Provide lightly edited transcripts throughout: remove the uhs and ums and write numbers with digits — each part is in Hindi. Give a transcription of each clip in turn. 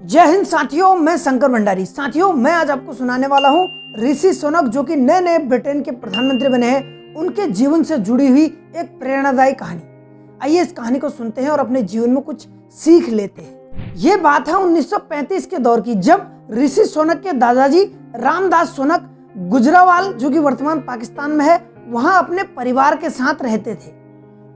जय हिंद साथियों, मैं शंकर भंडारी। साथियों, मैं आज आपको सुनाने वाला हूँ ऋषि सुनक, जो कि नए नए ब्रिटेन के प्रधानमंत्री बने हैं, उनके जीवन से जुड़ी हुई एक प्रेरणादायी कहानी। आइए इस कहानी को सुनते हैं और अपने जीवन में कुछ सीख लेते हैं। ये बात है 1935 के दौर की, जब ऋषि सुनक के दादाजी रामदास सुनक गुजरावाल, जो कि वर्तमान पाकिस्तान में है, वहाँ अपने परिवार के साथ रहते थे।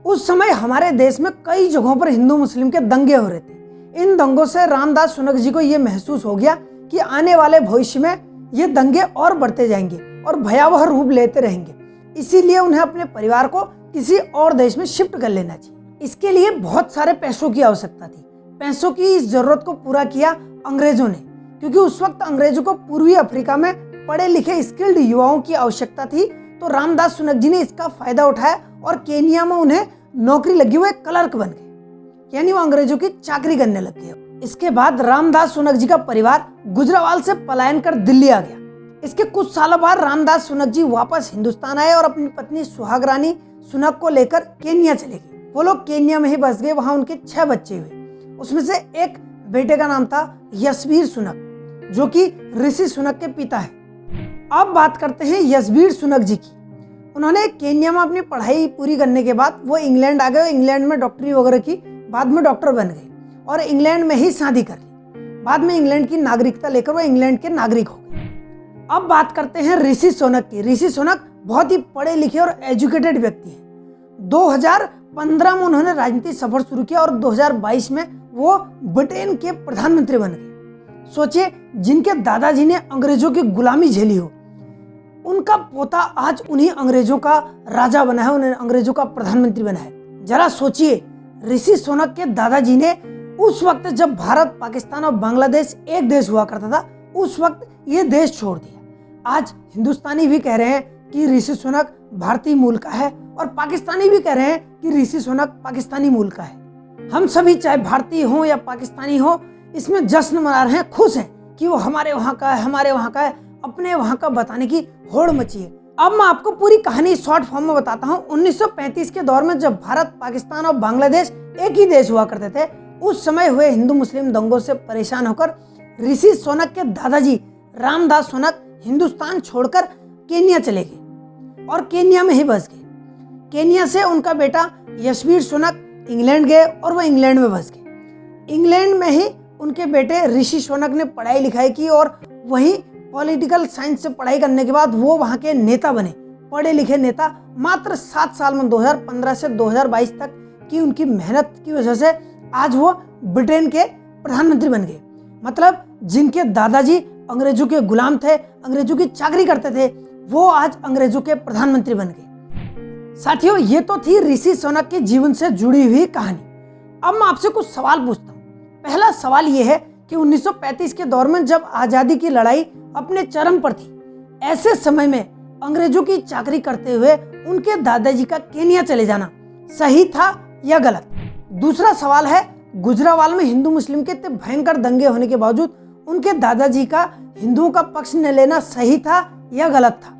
उस समय हमारे देश में कई जगहों पर हिंदू मुस्लिम के दंगे हो रहे थे। इन दंगों से रामदास सुनक जी को यह महसूस हो गया कि आने वाले भविष्य में ये दंगे और बढ़ते जाएंगे और भयावह रूप लेते रहेंगे। इसीलिए उन्हें अपने परिवार को किसी और देश में शिफ्ट कर लेना चाहिए। इसके लिए बहुत सारे पैसों की आवश्यकता थी। पैसों की इस जरूरत को पूरा किया अंग्रेजों ने, क्योंकि उस वक्त अंग्रेजों को पूर्वी अफ्रीका में पढ़े लिखे स्किल्ड युवाओं की आवश्यकता थी। तो रामदास सुनक जी ने इसका फायदा उठाया और केनिया में उन्हें नौकरी लगी, वो एक क्लर्क बन गए, यानी वो अंग्रेजों की चाकरी करने लग गए। इसके बाद रामदास सुनक जी का परिवार गुजरावाल से पलायन कर दिल्ली आ गया। इसके कुछ सालों बाद रामदास सुनक जी वापस हिंदुस्तान आए और अपनी पत्नी सुहाग रानी सुनक को लेकर केनिया चले गए। वो लोग केनिया में ही बस गए। वहां उनके 6 बच्चे हुए। उसमें से एक बेटे का नाम था यशवीर सुनक, जो कि ऋषि सुनक के पिता है। अब बात करते हैं यशवीर सुनक जी की। उन्होंने केनिया में अपनी पढ़ाई पूरी करने के बाद वो इंग्लैंड आ गए। इंग्लैंड में डॉक्टरी वगैरह की, बाद में डॉक्टर बन गए और इंग्लैंड में ही शादी कर ली। बाद में इंग्लैंड की नागरिकता लेकर वो इंग्लैंड के नागरिक हो गए। अब बात करते हैं ऋषि सुनक की। ऋषि सुनक बहुत ही पढ़े लिखे और एजुकेटेड व्यक्ति हैं। 2015 में उन्होंने राजनीतिक सफर शुरू किया और 2022 में वो ब्रिटेन के प्रधानमंत्री बन गए। सोचिए, जिनके दादाजी ने अंग्रेजों की गुलामी झेली हो, उनका पोता आज उन्हीं अंग्रेजों का राजा बना है, उन्हें अंग्रेजों का प्रधानमंत्री बना है। जरा सोचिए, ऋषि सुनक के दादाजी ने उस वक्त, जब भारत, पाकिस्तान और बांग्लादेश एक देश हुआ करता था, उस वक्त ये देश छोड़ दिया। आज हिंदुस्तानी भी कह रहे हैं कि ऋषि सुनक भारतीय मूल का है और पाकिस्तानी भी कह रहे हैं कि ऋषि सुनक पाकिस्तानी मूल का है। हम सभी, चाहे भारतीय हो या पाकिस्तानी हो, इसमें जश्न मना रहे हैं, खुश हैं कि वो हमारे वहाँ का है, हमारे वहाँ का है। अपने वहाँ का बताने की होड़ मची है। अब मैं आपको पूरी कहानी शॉर्ट फॉर्म में बताता हूँ। 1935 के दौर में, जब भारत, पाकिस्तान और बांग्लादेश एक ही देश हुआ करते थे, उस समय हुए हिंदू मुस्लिम दंगों से परेशान होकर ऋषि सुनक के दादाजी रामदास सुनक हिंदुस्तान छोड़कर केनिया चले गए और केनिया में ही बस गए। केनिया से उनका बेटा यशवीर सुनक इंग्लैंड गए और वह इंग्लैंड में बस गए। इंग्लैंड में ही उनके बेटे ऋषि सुनक ने पढ़ाई लिखाई की और वहीं पॉलिटिकल साइंस से पढ़ाई करने के बाद वो वहाँ के नेता बने, पढ़े लिखे नेता। मात्र 7 साल में, 2015 से 2022 तक की उनकी मेहनत की वजह से आज वो ब्रिटेन के प्रधानमंत्री बन गए। मतलब जिनके दादाजी अंग्रेजों के गुलाम थे, अंग्रेजों की चाकरी करते थे, वो आज अंग्रेजों के प्रधानमंत्री बन गए। साथियों, ये तो थी ऋषि सुनक के जीवन से जुड़ी हुई कहानी। अब मैं आपसे कुछ सवाल पूछता हूँ। पहला सवाल ये है कि 1935 के दौर में, जब आज़ादी की लड़ाई अपने चरम पर थी, ऐसे समय में अंग्रेजों की चाकरी करते हुए उनके दादाजी का केनिया चले जाना सही था या गलत? दूसरा सवाल है, गुजरावाल में हिंदू मुस्लिम के इतने भयंकर दंगे होने के बावजूद उनके दादाजी का हिंदुओं का पक्ष न लेना सही था या गलत था?